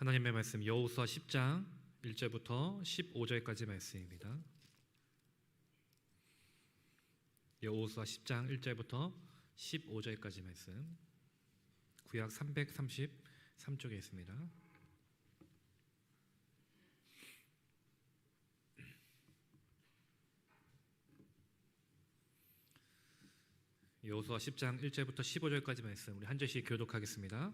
하나님의 말씀 여호수아 10장 1절부터 15절까지 말씀입니다. 여호수아 10장 1절부터 15절까지 말씀, 구약 333쪽에 있습니다. 여호수아 10장 1절부터 15절까지 말씀 우리 한 절씩 교독하겠습니다.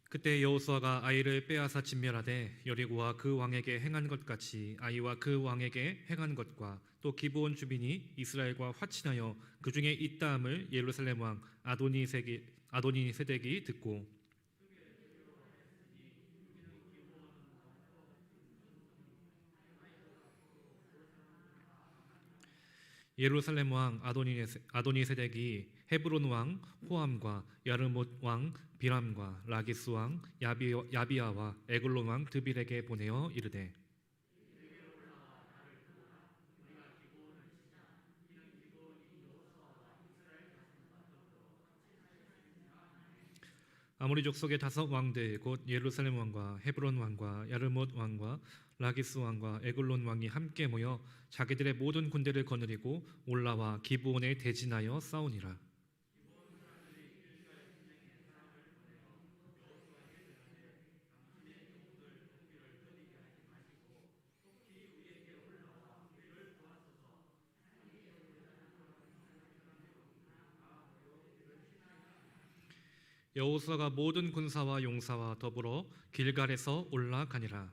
그때 여호수아가 아이를 빼앗아 진멸하되 여리고와 그 왕에게 행한 것 같이 아이와 그 왕에게 행한 것과 또 기브온 주민이 이스라엘과 화친하여 그 중에 있다함을 예루살렘 왕 아도니세덱이 듣고 예루살렘 왕 아도니세덱이 헤브론 왕 호암과 야르못 왕 비람과 라기스 왕 야비아와 에글론 왕 드빌에게 보내어 이르되 아모리 족속의 5 왕들 곧 예루살렘 왕과 헤브론 왕과 야르못 왕과 라기스 왕과 에글론 왕이 함께 모여 자기들의 모든 군대를 거느리고 올라와 기브온에 대진하여 싸우니라. 여호수아가 모든 군사와 용사와 더불어 길갈에서 올라가니라.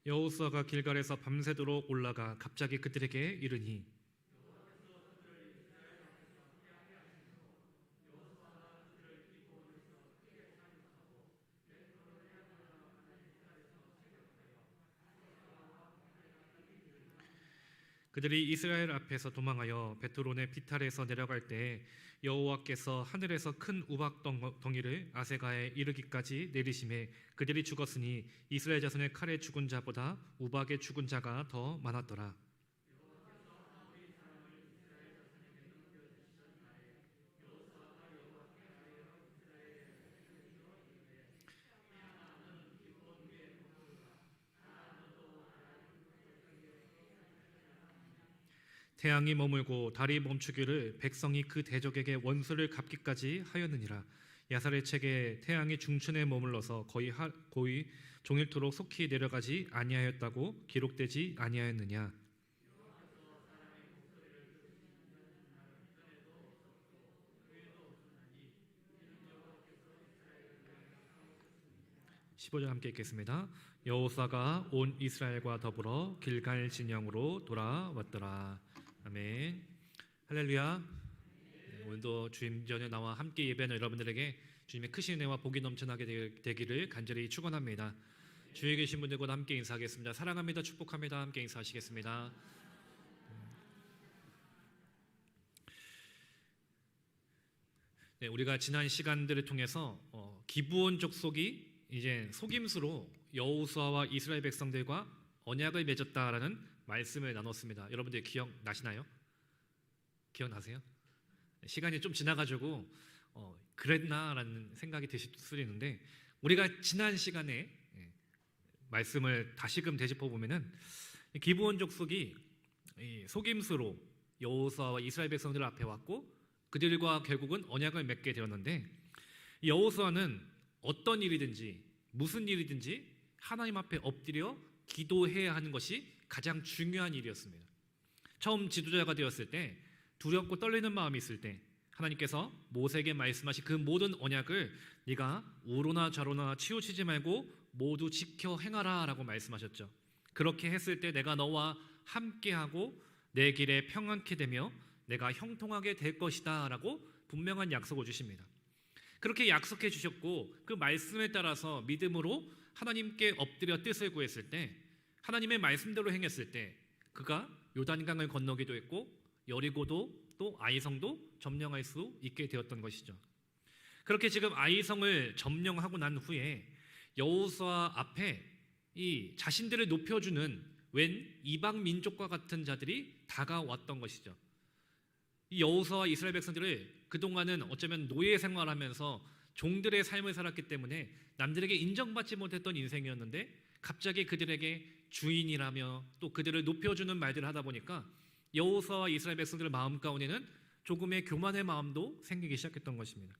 여호수아가 길갈에서 밤새도록 올라가 갑자기 그들에게 이르니 그들이 이스라엘 앞에서 도망하여 베트론의 비탈에서 내려갈 때 여호와께서 하늘에서 큰 우박 덩이를 아세가에 이르기까지 내리심에 그들이 죽었으니 이스라엘 자손의 칼에 죽은 자보다 우박에 죽은 자가 더 많았더라. '태양이 머물고 달이 멈추기를 백성이 그 대적에게 원수를 갚기까지 하였느니라. 야살의 책에 태양이 중춘에 머물러서 거의 종일토록 속히 내려가지 아니하였다고 기록되지 아니하였느냐.' 15절 함께 읽겠습니다. 여호수아가 온 이스라엘과 더불어 길갈 진영으로 돌아왔더라. 아멘. 할렐루야. 오늘도 주님 전에 나와 함께 예배하는 여러분들에게 주님의 크신 은혜와 복이 넘쳐나게 되기를 간절히 축원합니다. 주위에 계신 분들과 함께 인사하겠습니다. 사랑합니다. 축복합니다. 함께 인사하시겠습니다. 네, 우리가 지난 시간들을 통해서 기브온 족속이 이제 속임수로 여호수아와 이스라엘 백성들과 언약을 맺었다라는 말씀을 나눴습니다. 여러분들 기억나시나요? 기억나세요? 시간이 좀 지나가지고 그랬나라는 생각이 드실 수도 있는데 우리가 지난 시간에 말씀을 다시금 되짚어 보면은 기브온 족속이 속임수로 여호수아와 이스라엘 백성들 앞에 왔고 그들과 결국은 언약을 맺게 되었는데 여호수아는 어떤 일이든지 무슨 일이든지 하나님 앞에 엎드려 기도해야 하는 것이 가장 중요한 일이었습니다. 처음 지도자가 되었을 때 두렵고 떨리는 마음이 있을 때 하나님께서 모세에게 말씀하신 그 모든 언약을 네가 우로나 좌로나 치우치지 말고 모두 지켜 행하라 라고 말씀하셨죠. 그렇게 했을 때 내가 너와 함께하고 내 길에 평안케 되며 내가 형통하게 될 것이다 라고 분명한 약속을 주십니다. 그렇게 약속해 주셨고 그 말씀에 따라서 믿음으로 하나님께 엎드려 뜻을 구했을 때 하나님의 말씀대로 행했을 때 그가 요단강을 건너기도 했고 여리고도 또 아이성도 점령할 수 있게 되었던 것이죠. 그렇게 지금 아이성을 점령하고 난 후에 여호수아 앞에 이 자신들을 높여주는 웬 이방 민족과 같은 자들이 다가왔던 것이죠. 이 여호수아와 이스라엘 백성들을 그동안은 어쩌면 노예 생활하면서 종들의 삶을 살았기 때문에 남들에게 인정받지 못했던 인생이었는데 갑자기 그들에게 주인이라며 또 그들을 높여주는 말들을 하다 보니까 여호수아와 이스라엘 백성들의 마음 가운데는 조금의 교만의 마음도 생기기 시작했던 것입니다.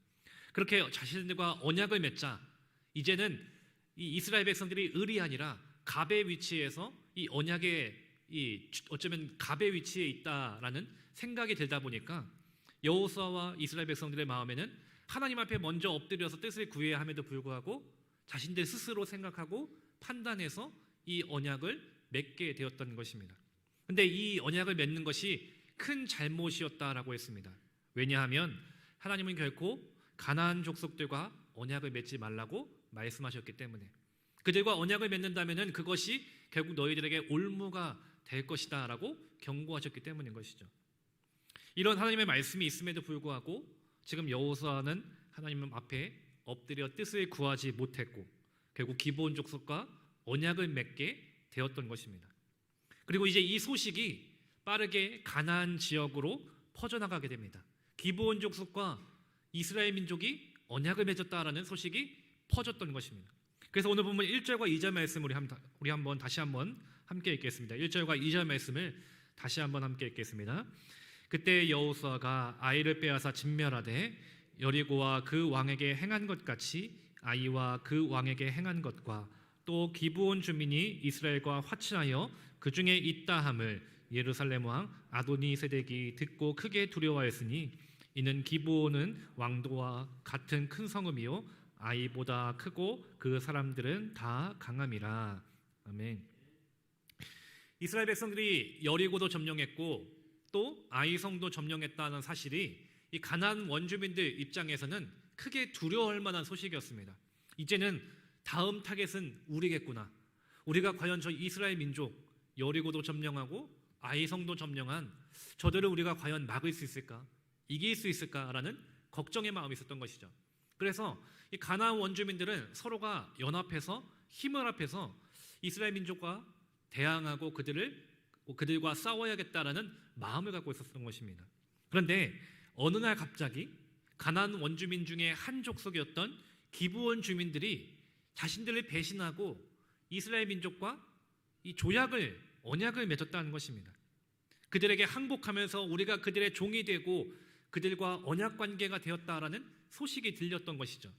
그렇게 자신들과 언약을 맺자 이제는 이 이스라엘 백성들이 을이 아니라 갑의 위치에서 이 언약의 어쩌면 갑의 위치에 있다라는 생각이 들다 보니까 여호수아와 이스라엘 백성들의 마음에는 하나님 앞에 먼저 엎드려서 뜻을 구해야 함에도 불구하고 자신들 스스로 생각하고 판단해서 이 언약을 맺게 되었던 것입니다. 그런데 이 언약을 맺는 것이 큰 잘못이었다라고 했습니다. 왜냐하면 하나님은 결코 가나안 족속들과 언약을 맺지 말라고 말씀하셨기 때문에 그들과 언약을 맺는다면 그것이 결국 너희들에게 올무가 될 것이다 라고 경고하셨기 때문인 것이죠. 이런 하나님의 말씀이 있음에도 불구하고 지금 여호수아는 하나님 앞에 엎드려 뜻을 구하지 못했고 결국 기브온 족속과 언약을 맺게 되었던 것입니다. 그리고 이제 이 소식이 빠르게 가나안 지역으로 퍼져나가게 됩니다. 기브온 족속과 이스라엘 민족이 언약을 맺었다라는 소식이 퍼졌던 것입니다. 그래서 오늘 보면 1절과 2절 말씀을 우리 한번 다시 한번 함께 읽겠습니다. 1절과 2절 말씀을 다시 한번 함께 읽겠습니다. 그때 여호수아가 아이를 빼앗아 진멸하되 여리고와 그 왕에게 행한 것 같이 아이와 그 왕에게 행한 것과 또 기브온 주민이 이스라엘과 화친하여 그 중에 있다함을 예루살렘 왕 아도니세덱이 듣고 크게 두려워하였으니 이는 기브온은 왕도와 같은 큰 성읍이요 아이보다 크고 그 사람들은 다 강함이라. 아멘. 이스라엘 백성들이 여리고도 점령했고 또 아이성도 점령했다는 사실이 이 가나안 원주민들 입장에서는 크게 두려워할 만한 소식이었습니다. 이제는 다음 타겟은 우리겠구나. 우리가 과연 저 이스라엘 민족 여리고도 점령하고 아이성도 점령한 저들을 우리가 과연 막을 수 있을까? 이길 수 있을까라는 걱정의 마음이 있었던 것이죠. 그래서 이 가나안 원주민들은 서로가 연합해서 힘을 합해서 이스라엘 민족과 대항하고 그들과 싸워야겠다라는 마음을 갖고 있었던 것입니다. 그런데 어느 날 갑자기 가나안 원주민 중에 한 족속이었던 기브온 주민들이 자신들을 배신하고 이스라엘 민족과 이 언약을 맺었다는 것입니다. 그들에게 항복하면서 우리가 그들의 종이 되고 그들과 언약 관계가 되었다라는 소식이 들렸던 것이죠.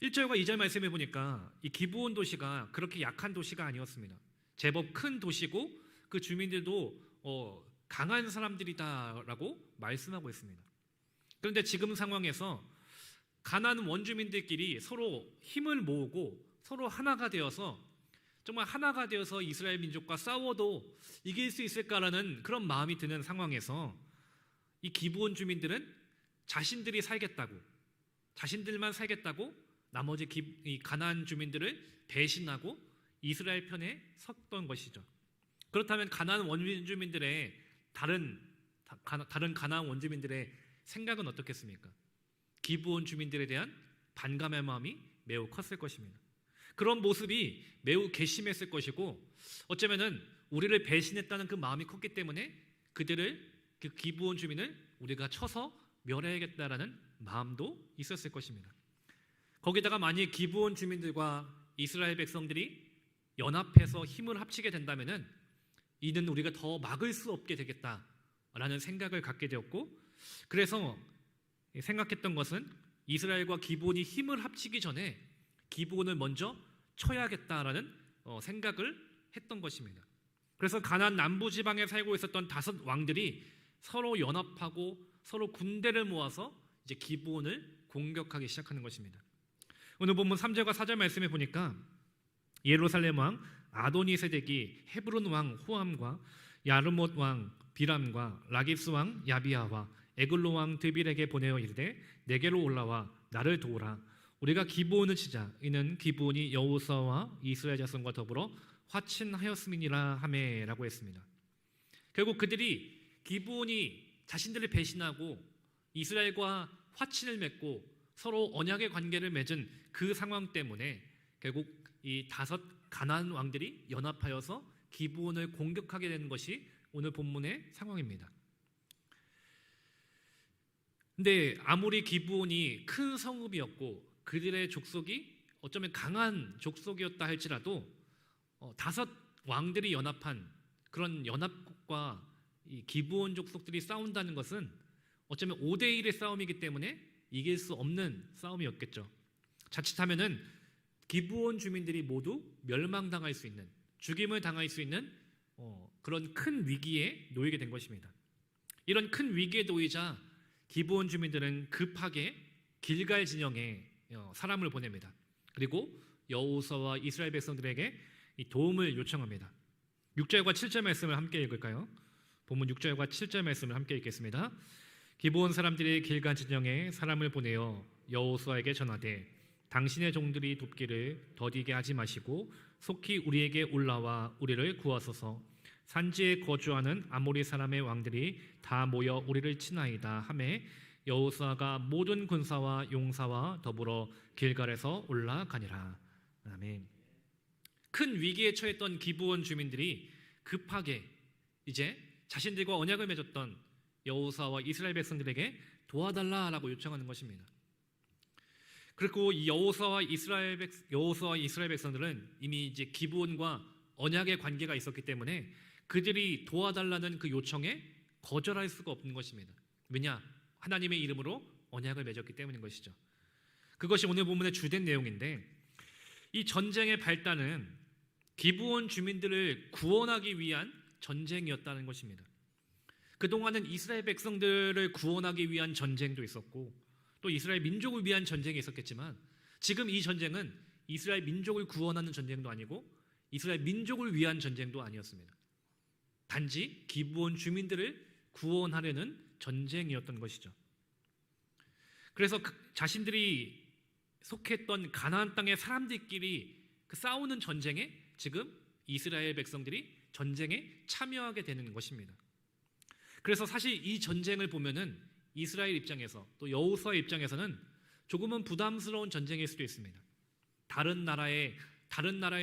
1절과 2절 말씀해 보니까 이 기브온 도시가 그렇게 약한 도시가 아니었습니다. 제법 큰 도시고 그 주민들도 강한 사람들이다라고 말씀하고 있습니다. 그런데 지금 상황에서 가나안 원주민들끼리 서로 힘을 모으고 서로 하나가 되어서 정말 하나가 되어서 이스라엘 민족과 싸워도 이길 수 있을까라는 그런 마음이 드는 상황에서 이 기브온 주민들은 자신들만 살겠다고 나머지 이 가나안 주민들을 배신하고 이스라엘 편에 섰던 것이죠. 그렇다면 가나안 원주민들의 다른 가나안 원주민들의 생각은 어떻겠습니까? 기브온 주민들에 대한 반감의 마음이 매우 컸을 것입니다. 그런 모습이 매우 괘씸했을 것이고 어쩌면은 우리를 배신했다는 그 마음이 컸기 때문에 그 기브온 주민을 우리가 쳐서 멸해야겠다라는 마음도 있었을 것입니다. 거기다가 만약 기브온 주민들과 이스라엘 백성들이 연합해서 힘을 합치게 된다면은 이는 우리가 더 막을 수 없게 되겠다라는 생각을 갖게 되었고 그래서 생각했던 것은 이스라엘과 기브온이 힘을 합치기 전에 기브온을 먼저 쳐야겠다라는 생각을 했던 것입니다. 그래서 가나안 남부 지방에 살고 있었던 5 왕들이 서로 연합하고 서로 군대를 모아서 이제 기브온을 공격하기 시작하는 것입니다. 오늘 본문 3절과 4절 말씀에 보니까 예루살렘 왕 아도니세덱이 헤브론 왕 호함과 야르못 왕 비람과 라기스 왕 야비아와 에글로 왕 드빌에게 보내어 이르되 내게로 올라와 나를 도우라. 우리가 기브온을 치자. 이는 기브온이 여호수아와 이스라엘 자손과 더불어 화친하였음이니라 하매라고 했습니다. 결국 그들이 기브온이 자신들을 배신하고 이스라엘과 화친을 맺고 서로 언약의 관계를 맺은 그 상황 때문에 결국 이 5 가나안 왕들이 연합하여서 기브온을 공격하게 되는 것이 오늘 본문의 상황입니다. 근데 아무리 기브온이 큰 성읍이었고 그들의 족속이 어쩌면 강한 족속이었다 할지라도 다섯 왕들이 연합한 그런 연합국과 이 기브온 족속들이 싸운다는 것은 어쩌면 5대1의 싸움이기 때문에 이길 수 없는 싸움이었겠죠. 자칫하면은 기브온 주민들이 모두 멸망당할 수 있는, 죽임을 당할 수 있는 그런 큰 위기에 놓이게 된 것입니다. 이런 큰 위기에 놓이자 기브온 주민들은 급하게 길갈 진영에 사람을 보냅니다. 그리고 여호수아와 이스라엘 백성들에게 이 도움을 요청합니다. 6절과 7절 말씀을 함께 읽을까요? 본문 6절과 7절 말씀을 함께 읽겠습니다. 기브온 사람들이 길갈 진영에 사람을 보내어 여호수아에게 전하되 당신의 종들이 돕기를 더디게 하지 마시고 속히 우리에게 올라와 우리를 구하소서. 산지에 거주하는 아모리 사람의 왕들이 다 모여 우리를 치나이다 하매 여호수아가 모든 군사와 용사와 더불어 길갈에서 올라가니라. 아멘. 큰 위기에 처했던 기브온 주민들이 급하게 이제 자신들과 언약을 맺었던 여호수아와 이스라엘 백성들에게 도와달라라고 요청하는 것입니다. 그리고 이 여호수아와 이스라엘 백성들은 이미 이제 기브온과 언약의 관계가 있었기 때문에 그들이 도와달라는 그 요청에 거절할 수가 없는 것입니다. 왜냐? 하나님의 이름으로 언약을 맺었기 때문인 것이죠. 그것이 오늘 본문의 주된 내용인데, 이 전쟁의 발단은 기브온 주민들을 구원하기 위한 전쟁이었다는 것입니다. 그동안은 이스라엘 백성들을 구원하기 위한 전쟁도 있었고 또 이스라엘 민족을 위한 전쟁이 있었겠지만, 지금 이 전쟁은 이스라엘 민족을 구원하는 전쟁도 아니고 이스라엘 민족을 위한 전쟁도 아니었습니다. 단지 기브온 주민들을 구원하려는 전쟁이었던 것이죠. 그래서 자신들이 속했던 가나안 땅의 사람들끼리 그 싸우는 전쟁에 지금 이스라엘 백성들이 전쟁에 참여하게 되는 것입니다. 그래서 사실 이 전쟁을 보면은 이스라엘 입장에서 또 여호수아 입장에서는 조금은 부담스러운 전쟁일 수도 있습니다. 다른 나라의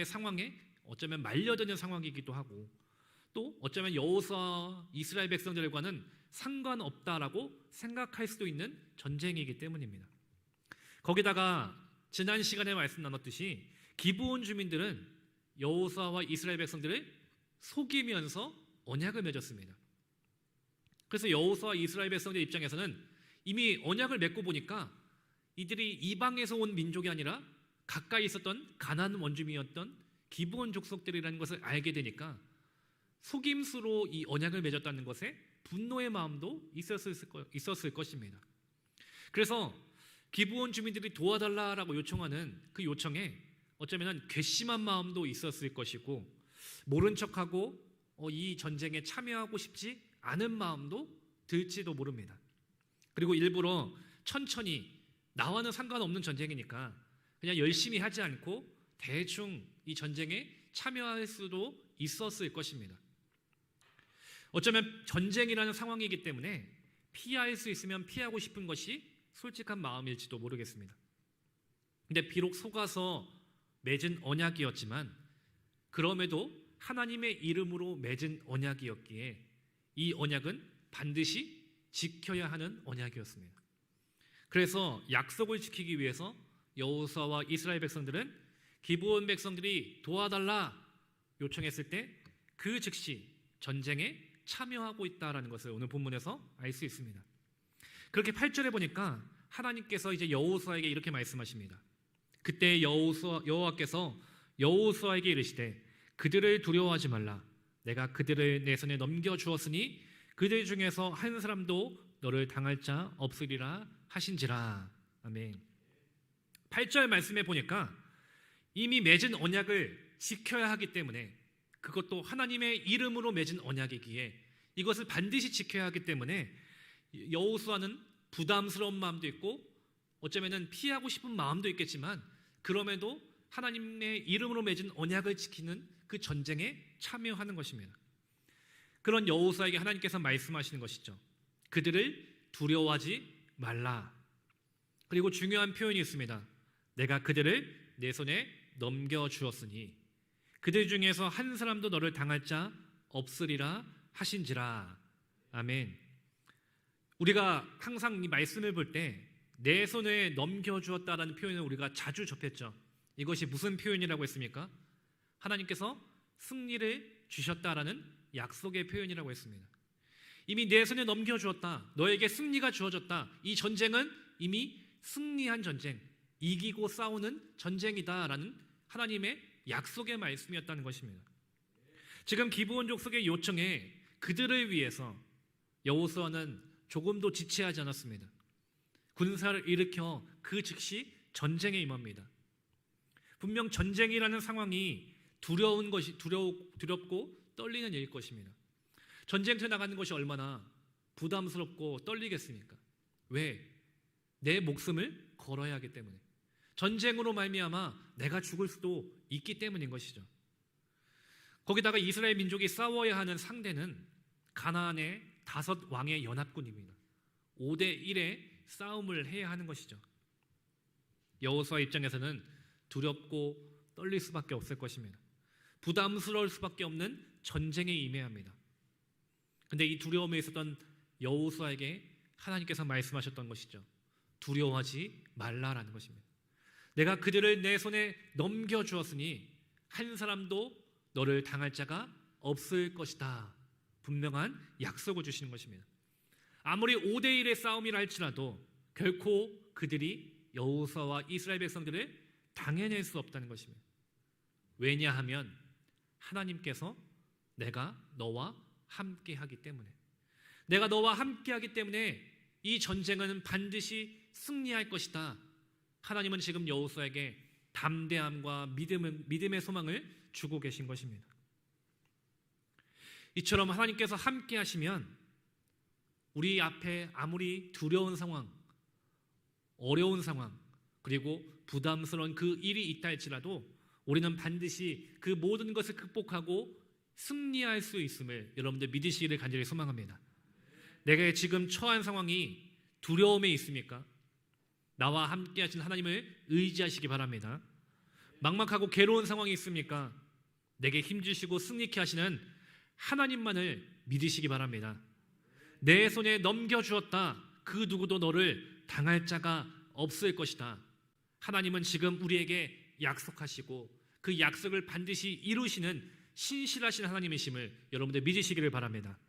상황에 어쩌면 말려드는 상황이기도 하고 또 어쩌면 여호수아 이스라엘 백성들과는 상관없다라고 생각할 수도 있는 전쟁이기 때문입니다. 거기다가 지난 시간에 말씀 나눴듯이 기브온 주민들은 여호수아와 이스라엘 백성들을 속이면서 언약을 맺었습니다. 그래서 여호수아 이스라엘 백성들 입장에서는 이미 언약을 맺고 보니까 이들이 이방에서 온 민족이 아니라 가까이 있었던 가나안 원주민이었던 기브온 족속들이라는 것을 알게 되니까 속임수로 이 언약을 맺었다는 것에 분노의 마음도 있었을 것입니다. 그래서 기브온 주민들이 도와달라라고 요청하는 그 요청에 어쩌면 괘씸한 마음도 있었을 것이고 모른 척하고 이 전쟁에 참여하고 싶지 않은 마음도 들지도 모릅니다. 그리고 일부러 천천히 나와는 상관없는 전쟁이니까 그냥 열심히 하지 않고 대충 이 전쟁에 참여할 수도 있었을 것입니다. 어쩌면 전쟁이라는 상황이기 때문에 피할 수 있으면 피하고 싶은 것이 솔직한 마음일지도 모르겠습니다. 근데 비록 속아서 맺은 언약이었지만 그럼에도 하나님의 이름으로 맺은 언약이었기에 이 언약은 반드시 지켜야 하는 언약이었습니다. 그래서 약속을 지키기 위해서 여호수아와 이스라엘 백성들은 기브온 백성들이 도와달라 요청했을 때 그 즉시 전쟁에 참여하고 있다라는 것을 오늘 본문에서 알 수 있습니다. 그렇게 8절에 보니까 하나님께서 이제 여호수아에게 이렇게 말씀하십니다. 그때 여호와께서 여호수아에게 이르시되 그들을 두려워하지 말라. 내가 그들을 내 손에 넘겨주었으니 그들 중에서 한 사람도 너를 당할 자 없으리라 하신지라. 아멘. 8절 말씀에 보니까 이미 맺은 언약을 지켜야 하기 때문에, 그것도 하나님의 이름으로 맺은 언약이기에 이것을 반드시 지켜야 하기 때문에 여호수아는 부담스러운 마음도 있고 어쩌면은 피하고 싶은 마음도 있겠지만 그럼에도 하나님의 이름으로 맺은 언약을 지키는 그 전쟁에 참여하는 것입니다. 그런 여호수아에게 하나님께서 말씀하시는 것이죠. 그들을 두려워하지 말라. 그리고 중요한 표현이 있습니다. 내가 그들을 내 손에 넘겨주었으니, 그들 중에서 한 사람도 너를 당할 자 없으리라 하신지라. 아멘. 우리가 항상 이 말씀을 볼 때 내 손에 넘겨주었다라는 표현을 우리가 자주 접했죠. 이것이 무슨 표현이라고 했습니까? 하나님께서 승리를 주셨다라는 약속의 표현이라고 했습니다. 이미 내 손에 넘겨주었다, 너에게 승리가 주어졌다, 이 전쟁은 이미 승리한 전쟁, 이기고 싸우는 전쟁이다라는 하나님의 약속의 말씀이었다는 것입니다. 지금 기브온 족속의 요청에 그들을 위해서 여호수아는 조금도 지체하지 않았습니다. 군사를 일으켜 그 즉시 전쟁에 임합니다. 분명 전쟁이라는 상황이 두렵고 떨리는 일일 것입니다. 전쟁터에 나가는 것이 얼마나 부담스럽고 떨리겠습니까? 왜? 내 목숨을 걸어야 하기 때문에, 전쟁으로 말미암아 내가 죽을 수도 있기 때문인 것이죠. 거기다가 이스라엘 민족이 싸워야 하는 상대는 가나안의 5 왕의 연합군입니다. 5대1의 싸움을 해야 하는 것이죠. 여호수아 입장에서는 두렵고 떨릴 수밖에 없을 것입니다. 부담스러울 수밖에 없는 전쟁에 임해야 합니다. 근데 이 두려움에 있었던 여호수아에게 하나님께서 말씀하셨던 것이죠. 두려워하지 말라라는 것입니다. 내가 그들을 내 손에 넘겨주었으니 한 사람도 너를 당할 자가 없을 것이다. 분명한 약속을 주시는 것입니다. 아무리 5대1의 싸움이라 할지라도 결코 그들이 여호수아와 이스라엘 백성들을 당해낼 수 없다는 것입니다. 왜냐하면 하나님께서 내가 너와 함께하기 때문에, 내가 너와 함께하기 때문에 이 전쟁은 반드시 승리할 것이다. 하나님은 지금 여호수아에게 담대함과 믿음의 소망을 주고 계신 것입니다. 이처럼 하나님께서 함께 하시면 우리 앞에 아무리 두려운 상황, 어려운 상황, 그리고 부담스러운 그 일이 있다 할지라도 우리는 반드시 그 모든 것을 극복하고 승리할 수 있음을 여러분들 믿으시기를 간절히 소망합니다. 내가 지금 처한 상황이 두려움에 있습니까? 나와 함께 하신 하나님을 의지하시기 바랍니다. 막막하고 괴로운 상황이 있습니까? 내게 힘주시고 승리케 하시는 하나님만을 믿으시기 바랍니다. 내 손에 넘겨주었다, 그 누구도 너를 당할 자가 없을 것이다. 하나님은 지금 우리에게 약속하시고 그 약속을 반드시 이루시는 신실하신 하나님이심을 여러분들 믿으시기를 바랍니다.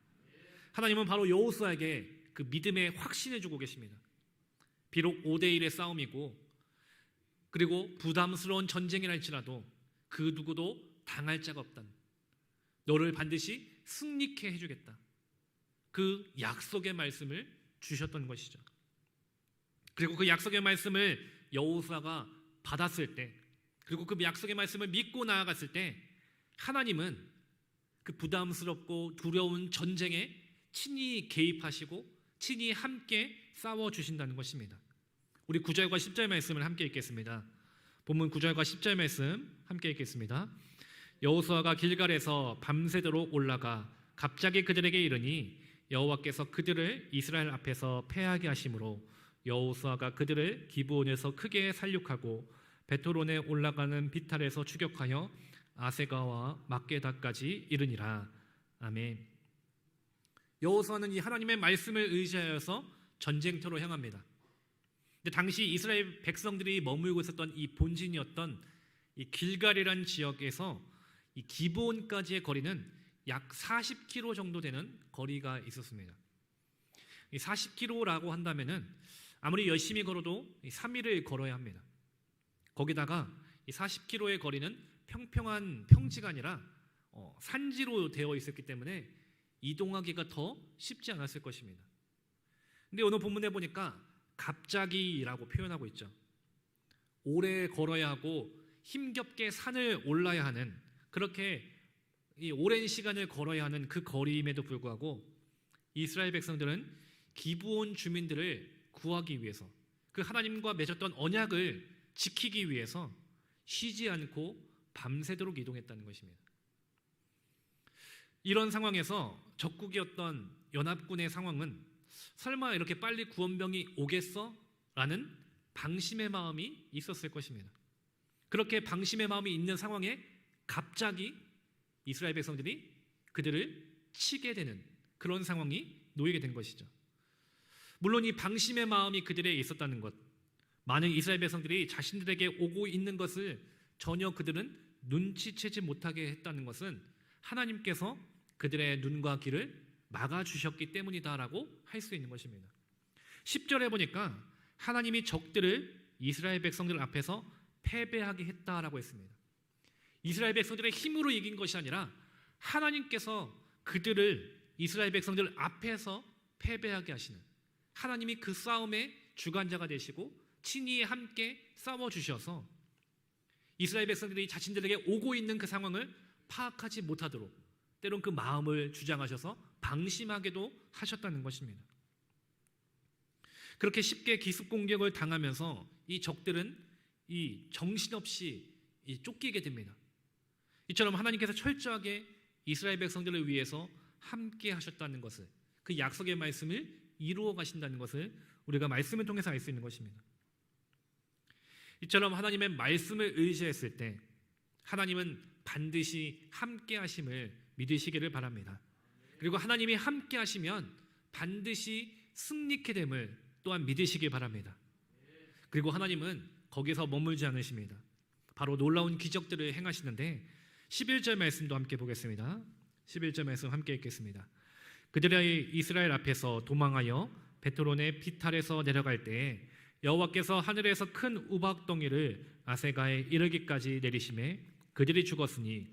하나님은 바로 여호수아에게 그 믿음의 확신을 주고 계십니다. 비록 5대1의 싸움이고 그리고 부담스러운 전쟁이라 할지라도 그 누구도 당할 자가 없다. 너를 반드시 승리케 해주겠다. 그 약속의 말씀을 주셨던 것이죠. 그리고 그 약속의 말씀을 여호수아가 받았을 때, 그리고 그 약속의 말씀을 믿고 나아갔을 때 하나님은 그 부담스럽고 두려운 전쟁에 친히 개입하시고 친히 함께 싸워주신다는 것입니다. 우리 9절과 10절 말씀을 함께 읽겠습니다. 본문 9절과 10절 말씀 함께 읽겠습니다. 여호수아가 길갈에서 밤새도록 올라가 갑자기 그들에게 이르니 여호와께서 그들을 이스라엘 앞에서 패하게 하심으로 여호수아가 그들을 기브온에서 크게 살육하고 베토론에 올라가는 비탈에서 추격하여 아세가와 막게다까지 이르니라. 아멘. 여호수아는 이 하나님의 말씀을 의지하여서 전쟁터로 향합니다. 근데 당시 이스라엘 백성들이 머물고 있었던 이 본진이었던 이 길갈이라는 지역에서 이 기브온까지의 거리는 약 40km 정도 되는 거리가 있었습니다. 이 40km라고 한다면은 아무리 열심히 걸어도 3일을 걸어야 합니다. 거기다가 이 40km의 거리는 평평한 평지가 아니라 산지로 되어 있었기 때문에 이동하기가 더 쉽지 않았을 것입니다. 근데 오늘 본문에 보니까 갑자기라고 표현하고 있죠. 오래 걸어야 하고 힘겹게 산을 올라야 하는, 그렇게 이 오랜 시간을 걸어야 하는 그 거리임에도 불구하고 이스라엘 백성들은 기브온 주민들을 구하기 위해서, 그 하나님과 맺었던 언약을 지키기 위해서 쉬지 않고 밤새도록 이동했다는 것입니다. 이런 상황에서 적국이었던 연합군의 상황은 설마 이렇게 빨리 구원병이 오겠어? 라는 방심의 마음이 있었을 것입니다. 그렇게 방심의 마음이 있는 상황에 갑자기 이스라엘 백성들이 그들을 치게 되는 그런 상황이 놓이게 된 것이죠. 물론 이 방심의 마음이 그들에게 있었다는 것, 많은 이스라엘 백성들이 자신들에게 오고 있는 것을 전혀 그들은 눈치채지 못하게 했다는 것은 하나님께서 그들의 눈과 귀를 막아주셨기 때문이다라고 할 수 있는 것입니다. 10절에 보니까 하나님이 적들을 이스라엘 백성들 앞에서 패배하게 했다라고 했습니다. 이스라엘 백성들의 힘으로 이긴 것이 아니라 하나님께서 그들을 이스라엘 백성들 앞에서 패배하게 하시는, 하나님이 그 싸움의 주관자가 되시고 친히 함께 싸워주셔서 이스라엘 백성들이 자신들에게 오고 있는 그 상황을 파악하지 못하도록 때론 그 마음을 주장하셔서 방심하게도 하셨다는 것입니다. 그렇게 쉽게 기습 공격을 당하면서 이 적들은 이 정신없이 쫓기게 됩니다. 이처럼 하나님께서 철저하게 이스라엘 백성들을 위해서 함께 하셨다는 것을, 그 약속의 말씀을 이루어 가신다는 것을 우리가 말씀을 통해서 알 수 있는 것입니다. 이처럼 하나님의 말씀을 의지했을 때 하나님은 반드시 함께 하심을 믿으시기를 바랍니다. 그리고 하나님이 함께 하시면 반드시 승리케 됨을 또한 믿으시기 바랍니다. 그리고 하나님은 거기서 머물지 않으십니다. 바로 놀라운 기적들을 행하시는데 11절 말씀도 함께 보겠습니다. 11절 말씀 함께 읽겠습니다. 그들의 이스라엘 앞에서 도망하여 베트론의 비탈에서 내려갈 때에 여호와께서 하늘에서 큰 우박덩이를 아세가에 이르기까지 내리심에 그들이 죽었으니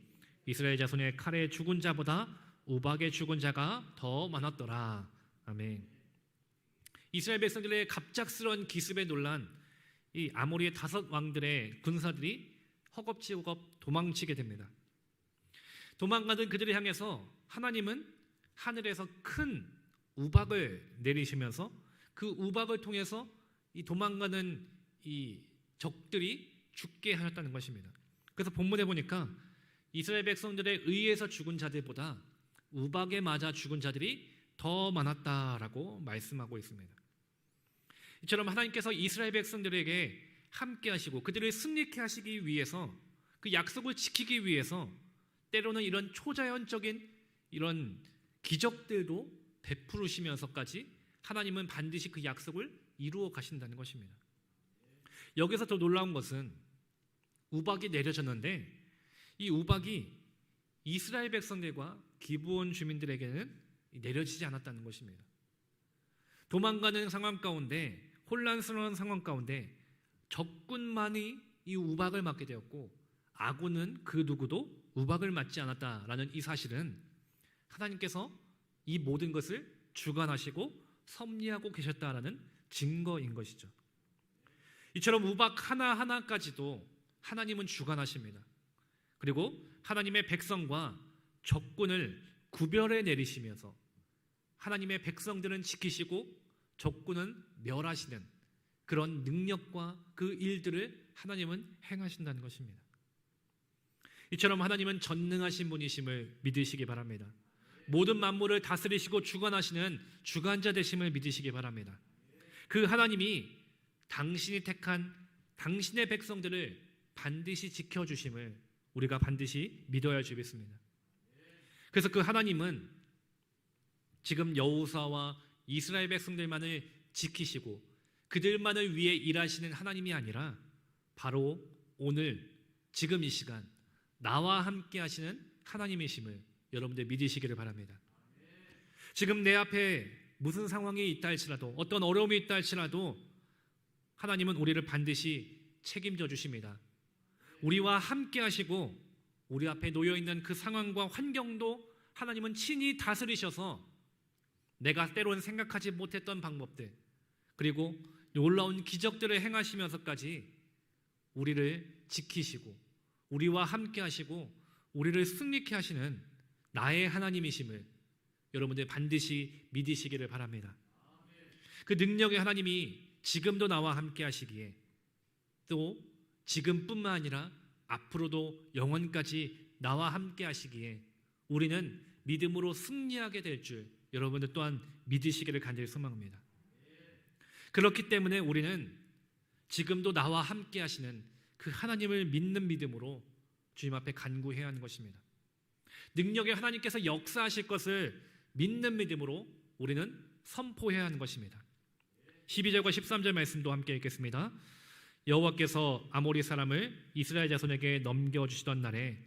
이스라엘 자손의 칼에 죽은 자보다 우박에 죽은 자가 더 많았더라. 아멘. 이스라엘 백성들의 갑작스러운 기습에 놀란 이 아모리의 5 왕들의 군사들이 허겁지겁 도망치게 됩니다. 도망가던 그들을 향해서 하나님은 하늘에서 큰 우박을 내리시면서 그 우박을 통해서 이 도망가는 이 적들이 죽게 하셨다는 것입니다. 그래서 본문에 보니까 이스라엘 백성들에 의해서 죽은 자들보다 우박에 맞아 죽은 자들이 더 많았다라고 말씀하고 있습니다. 이처럼 하나님께서 이스라엘 백성들에게 함께 하시고 그들을 승리케 하시기 위해서, 그 약속을 지키기 위해서 때로는 이런 초자연적인 이런 기적들도 베푸시면서까지 하나님은 반드시 그 약속을 이루어 가신다는 것입니다. 여기서 더 놀라운 것은 우박이 내려졌는데 이 우박이 이스라엘 백성들과 기브온 주민들에게는 내려지지 않았다는 것입니다. 도망가는 상황 가운데, 혼란스러운 상황 가운데 적군만이 이 우박을 맞게 되었고 아군은 그 누구도 우박을 맞지 않았다라는 이 사실은 하나님께서 이 모든 것을 주관하시고 섭리하고 계셨다라는 증거인 것이죠. 이처럼 우박 하나하나까지도 하나님은 주관하십니다. 그리고 하나님의 백성과 적군을 구별해 내리시면서 하나님의 백성들은 지키시고 적군은 멸하시는 그런 능력과 그 일들을 하나님은 행하신다는 것입니다. 이처럼 하나님은 전능하신 분이심을 믿으시기 바랍니다. 모든 만물을 다스리시고 주관하시는 주관자 되심을 믿으시기 바랍니다. 그 하나님이 당신이 택한 당신의 백성들을 반드시 지켜주심을 우리가 반드시 믿어야 주겠습니다. 그래서 그 하나님은 지금 여호수아와 이스라엘 백성들만을 지키시고 그들만을 위해 일하시는 하나님이 아니라 바로 오늘 지금 이 시간 나와 함께 하시는 하나님이심을 여러분들 믿으시기를 바랍니다. 지금 내 앞에 무슨 상황이 있다 할지라도, 어떤 어려움이 있다 할지라도 하나님은 우리를 반드시 책임져 주십니다. 우리와 함께 하시고 우리 앞에 놓여있는 그 상황과 환경도 하나님은 친히 다스리셔서 내가 때로는 생각하지 못했던 방법들, 그리고 놀라운 기적들을 행하시면서까지 우리를 지키시고 우리와 함께 하시고 우리를 승리케 하시는 나의 하나님이심을 여러분들 반드시 믿으시기를 바랍니다. 그 능력의 하나님이 지금도 나와 함께 하시기에, 또 지금뿐만 아니라 앞으로도 영원까지 나와 함께 하시기에 우리는 믿음으로 승리하게 될 줄 여러분들 또한 믿으시기를 간절히 소망합니다. 그렇기 때문에 우리는 지금도 나와 함께 하시는 그 하나님을 믿는 믿음으로 주님 앞에 간구해야 하는 것입니다. 능력의 하나님께서 역사하실 것을 믿는 믿음으로 우리는 선포해야 하는 것입니다. 12절과 13절 말씀도 함께 읽겠습니다. 여호와께서 아모리 사람을 이스라엘 자손에게 넘겨주시던 날에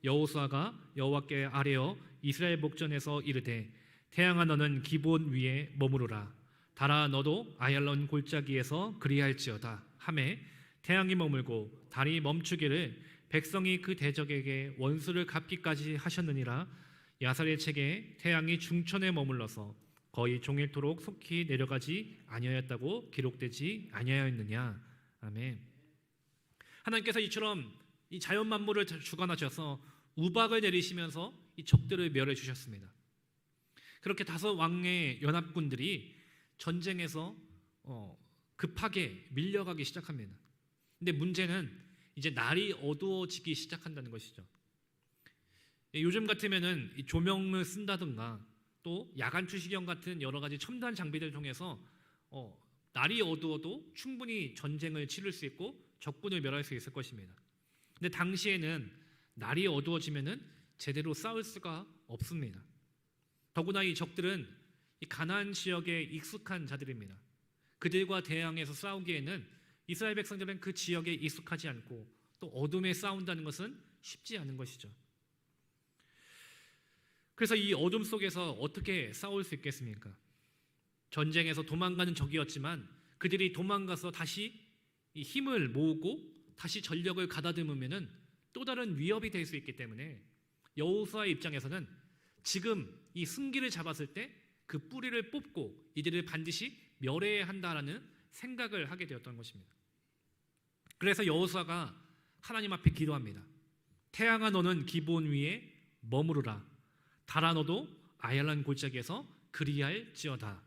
여호수아가 여호와께 아뢰어 이스라엘 목전에서 이르되 태양아 너는 기브온 위에 머무르라 달아 너도 아얄론 골짜기에서 그리할지어다 하매 태양이 머물고 달이 멈추기를 백성이 그 대적에게 원수를 갚기까지 하셨느니라. 야살의 책에 태양이 중천에 머물러서 거의 종일토록 속히 내려가지 아니하였다고 기록되지 아니하였느냐. 아멘. 하나님께서 이처럼 이 자연 만물을 주관하셔서 우박을 내리시면서 이 적들을 멸해 주셨습니다. 그렇게 다섯 왕의 연합군들이 전쟁에서 급하게 밀려가기 시작합니다. 근데 문제는 이제 날이 어두워지기 시작한다는 것이죠. 요즘 같으면은 이 조명을 쓴다든가 또 야간 투시경 같은 여러 가지 첨단 장비들을 통해서 날이 어두워도 충분히 전쟁을 치를 수 있고 적군을 멸할 수 있을 것입니다. 근데 당시에는 날이 어두워지면은 제대로 싸울 수가 없습니다. 더구나 이 적들은 이 가나안 지역에 익숙한 자들입니다. 그들과 대항해서 싸우기에는 이스라엘 백성들은 그 지역에 익숙하지 않고 또 어둠에 싸운다는 것은 쉽지 않은 것이죠. 그래서 이 어둠 속에서 어떻게 싸울 수 있겠습니까? 전쟁에서 도망가는 적이었지만 그들이 도망가서 다시 이 힘을 모으고 다시 전력을 가다듬으면은 또 다른 위협이 될 수 있기 때문에 여호수아의 입장에서는 지금 이 승기를 잡았을 때 그 뿌리를 뽑고 이들을 반드시 멸해야 한다라는 생각을 하게 되었던 것입니다. 그래서 여호수아가 하나님 앞에 기도합니다. 태양아 너는 기브온 위에 머무르라 달아 너도 아얄란 골짜기에서 그리할지어다.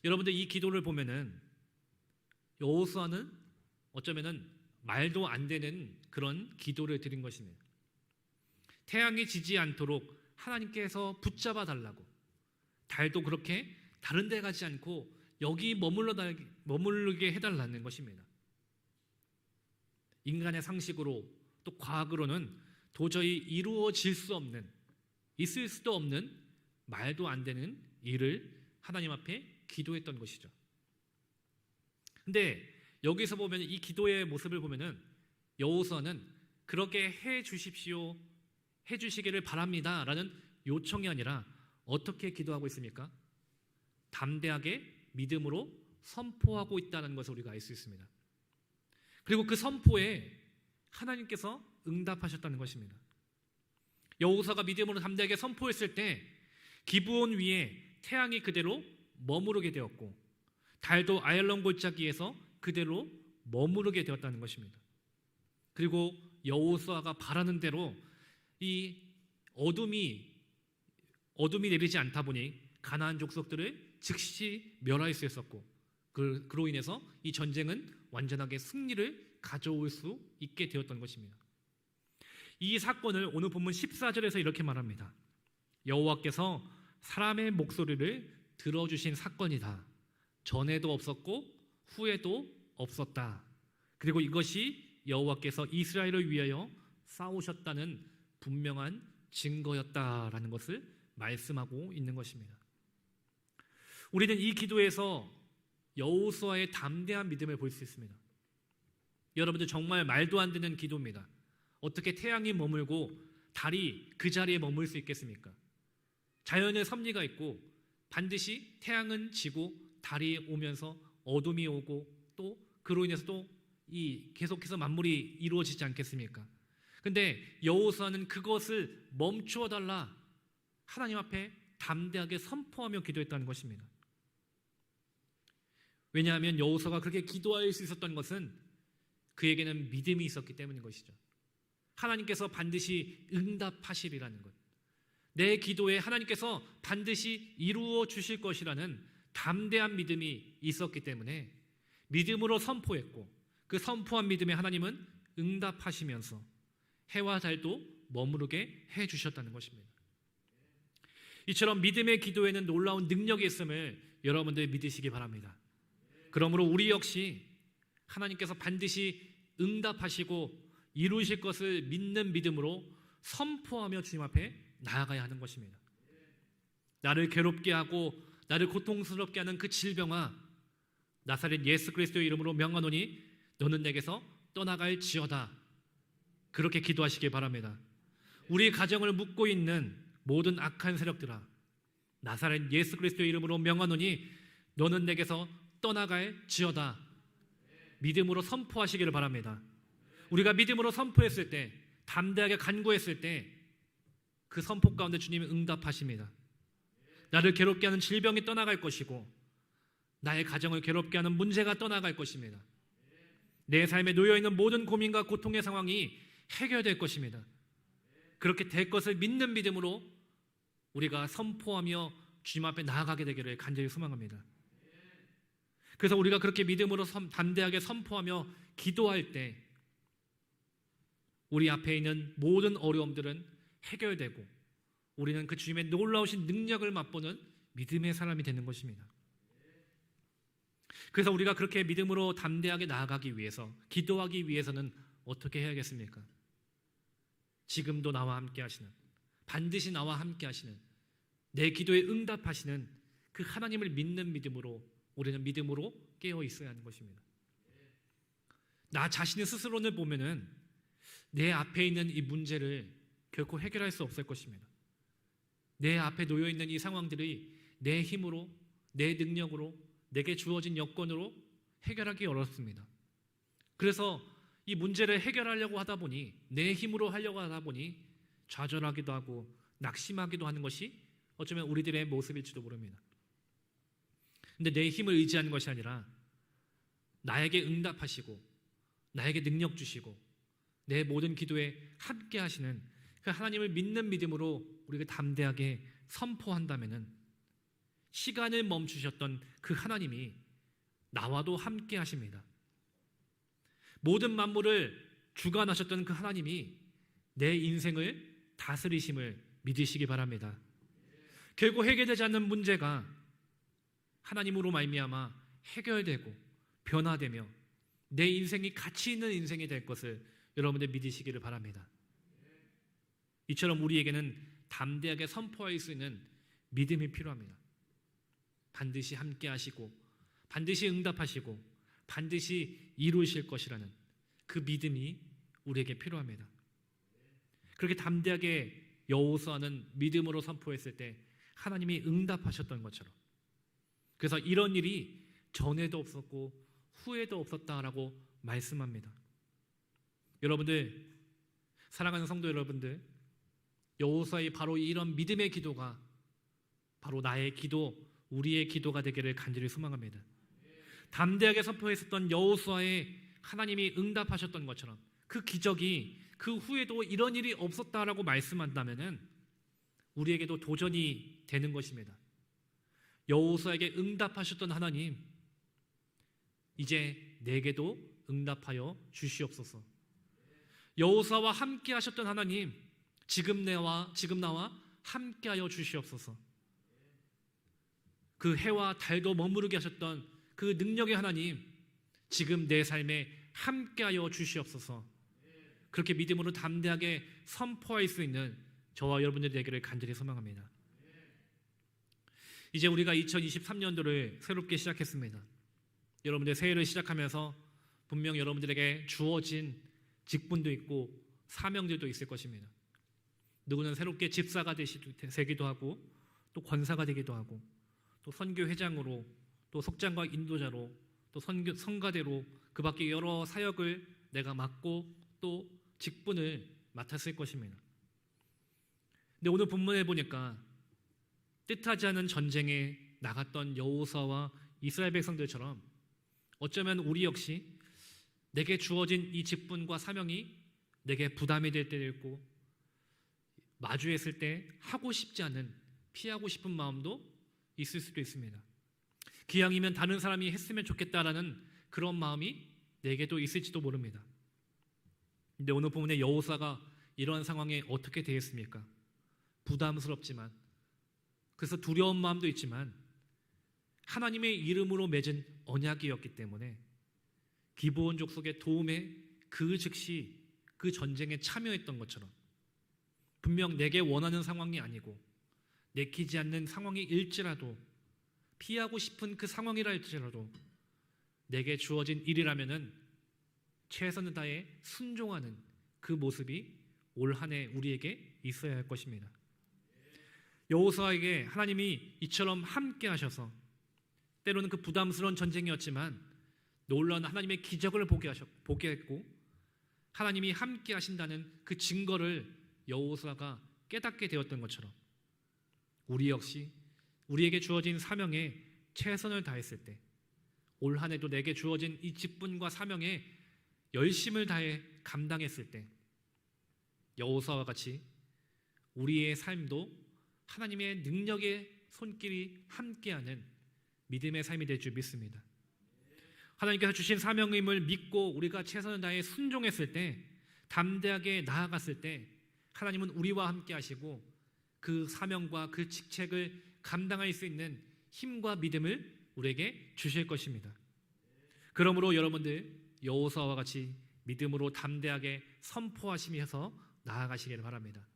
여러분들 이 기도를 보면은 여호수아는 어쩌면은 말도 안 되는 그런 기도를 드린 것입니다. 태양이 지지 않도록 하나님께서 붙잡아 달라고, 달도 그렇게 다른 데 가지 않고 여기 머무르게 해달라는 것입니다. 인간의 상식으로 또 과학으로는 도저히 이루어질 수 없는, 있을 수도 없는, 말도 안 되는 일을 하나님 앞에 기도했던 것이죠. 근데 여기서 보면 이 기도의 모습을 보면은 여호수아는 그렇게 해 주십시오, 해 주시기를 바랍니다 라는 요청이 아니라 어떻게 기도하고 있습니까? 담대하게 믿음으로 선포하고 있다는 것을 우리가 알 수 있습니다. 그리고 그 선포에 하나님께서 응답하셨다는 것입니다. 여호수아가 믿음으로 담대하게 선포했을 때 기브온 위에 태양이 그대로 머무르게 되었고 달도 아얄론 골짜기에서 그대로 머무르게 되었다는 것입니다. 그리고 여호수아가 바라는 대로 이 어둠이 내리지 않다 보니 가나안 족속들을 즉시 멸할 수 있었고 그로 인해서 이 전쟁은 완전하게 승리를 가져올 수 있게 되었던 것입니다. 이 사건을 오늘 본문 14절에서 이렇게 말합니다. 여호와께서 사람의 목소리를 들어주신 사건이다. 전에도 없었고 후에도 없었다. 그리고 이것이 여호와께서 이스라엘을 위하여 싸우셨다는 분명한 증거였다라는 것을 말씀하고 있는 것입니다. 우리는 이 기도에서 여호수아의 담대한 믿음을 볼 수 있습니다. 여러분들 정말 말도 안 되는 기도입니다. 어떻게 태양이 머물고 달이 그 자리에 머물 수 있겠습니까? 자연의 섭리가 있고 반드시 태양은 지고 달이 오면서 어둠이 오고 또 그로 인해서 또 계속해서 만물이 이루어지지 않겠습니까? 근데 여호수아는 그것을 멈추어 달라 하나님 앞에 담대하게 선포하며 기도했다는 것입니다. 왜냐하면 여호수아가 그렇게 기도할 수 있었던 것은 그에게는 믿음이 있었기 때문인 것이죠. 하나님께서 반드시 응답하시리라는 것, 내 기도에 하나님께서 반드시 이루어 주실 것이라는 담대한 믿음이 있었기 때문에 믿음으로 선포했고 그 선포한 믿음에 하나님은 응답하시면서 해와 달도 머무르게 해주셨다는 것입니다. 이처럼 믿음의 기도에는 놀라운 능력이 있음을 여러분들 믿으시기 바랍니다. 그러므로 우리 역시 하나님께서 반드시 응답하시고 이루실 것을 믿는 믿음으로 선포하며 주님 앞에 나아가야 하는 것입니다. 나를 괴롭게 하고 나를 고통스럽게 하는 그 질병아, 나사렛 예수 그리스도의 이름으로 명하노니 너는 내게서 떠나갈지어다. 그렇게 기도하시기 바랍니다. 우리 가정을 묶고 있는 모든 악한 세력들아, 나사렛 예수 그리스도의 이름으로 명하노니 너는 내게서 떠나갈지어다. 믿음으로 선포하시기를 바랍니다. 우리가 믿음으로 선포했을 때, 담대하게 간구했을 때 그 선포 가운데 주님이 응답하십니다. 나를 괴롭게 하는 질병이 떠나갈 것이고 나의 가정을 괴롭게 하는 문제가 떠나갈 것입니다. 내 삶에 놓여있는 모든 고민과 고통의 상황이 해결될 것입니다. 그렇게 될 것을 믿는 믿음으로 우리가 선포하며 주님 앞에 나아가게 되기를 간절히 소망합니다. 그래서 우리가 그렇게 믿음으로 담대하게 선포하며 기도할 때 우리 앞에 있는 모든 어려움들은 해결되고 우리는 그 주님의 놀라우신 능력을 맛보는 믿음의 사람이 되는 것입니다. 그래서 우리가 그렇게 믿음으로 담대하게 나아가기 위해서, 기도하기 위해서는 어떻게 해야겠습니까? 지금도 나와 함께 하시는, 반드시 나와 함께 하시는, 내 기도에 응답하시는 그 하나님을 믿는 믿음으로 우리는 믿음으로 깨어 있어야 하는 것입니다. 나 자신의 스스로는 보면은 내 앞에 있는 이 문제를 결코 해결할 수 없을 것입니다. 내 앞에 놓여 있는 이 상황들이 내 힘으로, 내 능력으로, 내게 주어진 여건으로 해결하기 어렵습니다. 그래서 이 문제를 해결하려고 하다 보니, 내 힘으로 하려고 하다 보니 좌절하기도 하고 낙심하기도 하는 것이 어쩌면 우리들의 모습일지도 모릅니다. 근데 내 힘을 의지하는 것이 아니라 나에게 응답하시고 나에게 능력 주시고 내 모든 기도에 함께 하시는 그 하나님을 믿는 믿음으로 우리가 담대하게 선포한다면은 시간을 멈추셨던 그 하나님이 나와도 함께 하십니다. 모든 만물을 주관하셨던 그 하나님이 내 인생을 다스리심을 믿으시기 바랍니다. 결국 해결되지 않는 문제가 하나님으로 말미암아 해결되고 변화되며 내 인생이 가치 있는 인생이 될 것을 여러분들 믿으시기를 바랍니다. 이처럼 우리에게는 담대하게 선포할 수 있는 믿음이 필요합니다. 반드시 함께 하시고 반드시 응답하시고 반드시 이루실 것이라는 그 믿음이 우리에게 필요합니다. 그렇게 담대하게 여호수아는 믿음으로 선포했을 때 하나님이 응답하셨던 것처럼, 그래서 이런 일이 전에도 없었고 후에도 없었다라고 말씀합니다. 여러분들, 사랑하는 성도 여러분들, 여호수아의 바로 이런 믿음의 기도가 바로 나의 기도, 우리의 기도가 되기를 간절히 소망합니다. 담대하게 선포했었던 여호수아의 하나님이 응답하셨던 것처럼 그 기적이 그 후에도 이런 일이 없었다라고 말씀한다면은 우리에게도 도전이 되는 것입니다. 여호수아에게 응답하셨던 하나님, 이제 내게도 응답하여 주시옵소서. 여호수아와 함께 하셨던 하나님, 지금 나와 함께하여 주시옵소서. 그 해와 달도 머무르게 하셨던 그 능력의 하나님, 지금 내 삶에 함께하여 주시옵소서. 그렇게 믿음으로 담대하게 선포할 수 있는 저와 여러분들이 되기를 간절히 소망합니다. 이제 우리가 2023년도를 새롭게 시작했습니다. 여러분들 새해를 시작하면서 분명 여러분들에게 주어진 직분도 있고 사명들도 있을 것입니다. 누구는 새롭게 집사가 되기도 하고 또 권사가 되기도 하고 또 선교회장으로 또 속장과 인도자로 또 성가대로 그 밖에 여러 사역을 내가 맡고 또 직분을 맡았을 것입니다. 근데 오늘 본문에 보니까 뜻하지 않은 전쟁에 나갔던 여호수아와 이스라엘 백성들처럼 어쩌면 우리 역시 내게 주어진 이 직분과 사명이 내게 부담이 될 때도 있고 마주했을 때 하고 싶지 않은, 피하고 싶은 마음도 있을 수도 있습니다. 기왕이면 다른 사람이 했으면 좋겠다라는 그런 마음이 내게도 있을지도 모릅니다. 근데 오늘 본문의 여호수아가 이러한 상황에 어떻게 대했습니까? 부담스럽지만, 그래서 두려운 마음도 있지만 하나님의 이름으로 맺은 언약이었기 때문에 기브온 족속의 도움에 그 즉시 그 전쟁에 참여했던 것처럼 분명 내게 원하는 상황이 아니고 내키지 않는 상황일지라도 피하고 싶은 그 상황이라 할지라도 내게 주어진 일이라면은 최선을 다해 순종하는 그 모습이 올 한 해 우리에게 있어야 할 것입니다. 여호수아에게 하나님이 이처럼 함께 하셔서 때로는 그 부담스러운 전쟁이었지만 놀라운 하나님의 기적을 보게 했고 하나님이 함께 하신다는 그 증거를 여호수아가 깨닫게 되었던 것처럼 우리 역시 우리에게 주어진 사명에 최선을 다했을 때 올 한 해도 내게 주어진 이 직분과 사명에 열심을 다해 감당했을 때 여호수아와 같이 우리의 삶도 하나님의 능력의 손길이 함께하는 믿음의 삶이 될 줄 믿습니다. 하나님께서 주신 사명임을 믿고 우리가 최선을 다해 순종했을 때 담대하게 나아갔을 때 하나님은 우리와 함께 하시고 그 사명과 그 직책을 감당할 수 있는 힘과 믿음을 우리에게 주실 것입니다. 그러므로 여러분들 여호수아와 같이 믿음으로 담대하게 선포하시면서 나아가시기를 바랍니다.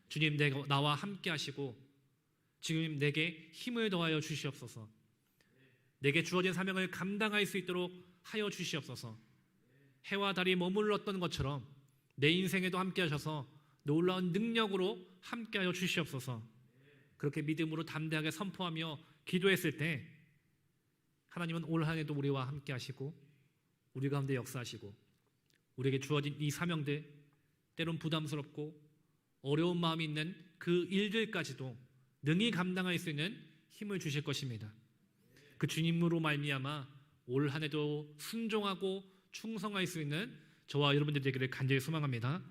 주님 나와 함께 하시고 지금 내게 힘을 더하여 주시옵소서. 내게 주어진 사명을 감당할 수 있도록 하여 주시옵소서. 해와 달이 머물렀던 것처럼 내 인생에도 함께 하셔서 놀라운 능력으로 함께 하여 주시옵소서. 그렇게 믿음으로 담대하게 선포하며 기도했을 때 하나님은 올 한 해도 우리와 함께 하시고 우리 가운데 역사하시고 우리에게 주어진 이 사명들 때론 부담스럽고 어려운 마음이 있는 그 일들까지도 능히 감당할 수 있는 힘을 주실 것입니다. 그 주님으로 말미암아 올 한 해도 순종하고 충성할 수 있는 저와 여러분들 되기를 간절히 소망합니다.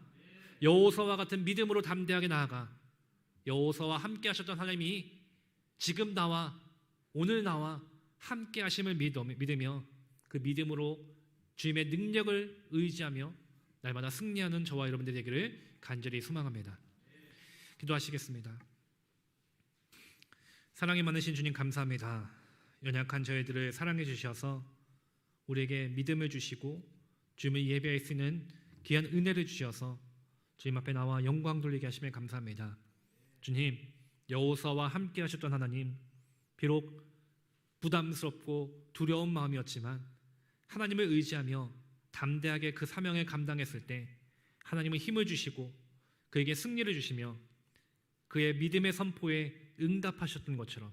여호수아와 같은 믿음으로 담대하게 나아가 여호수아와 함께 하셨던 하나님이 지금 나와 오늘 나와 함께 하심을 믿으며 그 믿음으로 주님의 능력을 의지하며 날마다 승리하는 저와 여러분들 되기를 간절히 소망합니다. 기도하시겠습니다. 사랑이 많으신 주님 감사합니다. 연약한 저희들을 사랑해 주셔서 우리에게 믿음을 주시고 주님을 예배할 수 있는 귀한 은혜를 주셔서 주님 앞에 나와 영광 돌리게 하심에 감사합니다. 주님, 여호수아와 함께 하셨던 하나님, 비록 부담스럽고 두려운 마음이었지만 하나님을 의지하며 담대하게 그 사명을 감당했을 때 하나님은 힘을 주시고 그에게 승리를 주시며 그의 믿음의 선포에 응답하셨던 것처럼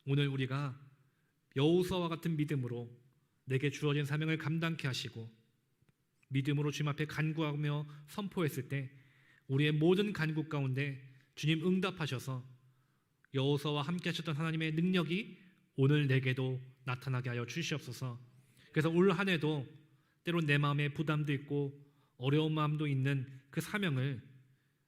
오늘 우리가 여호수아와 같은 믿음으로 내게 주어진 사명을 감당케 하시고 믿음으로 주님 앞에 간구하며 선포했을 때 우리의 모든 간구 가운데 주님 응답하셔서 여호수아와 함께 하셨던 하나님의 능력이 오늘 내게도 나타나게 하여 주시옵소서. 그래서 올 한 해도 때론 내 마음에 부담도 있고 어려운 마음도 있는 그 사명을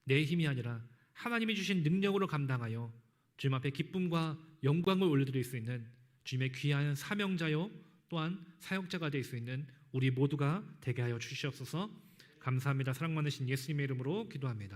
내 힘이 아니라 하나님이 주신 능력으로 감당하여 주님 앞에 기쁨과 영광을 올려드릴 수 있는 주님의 귀한 사명자요 또한 사역자가 될 수 있는 우리 모두가 되게 하여 주시옵소서. 감사합니다. 사랑 많으신 예수님의 이름으로 기도합니다.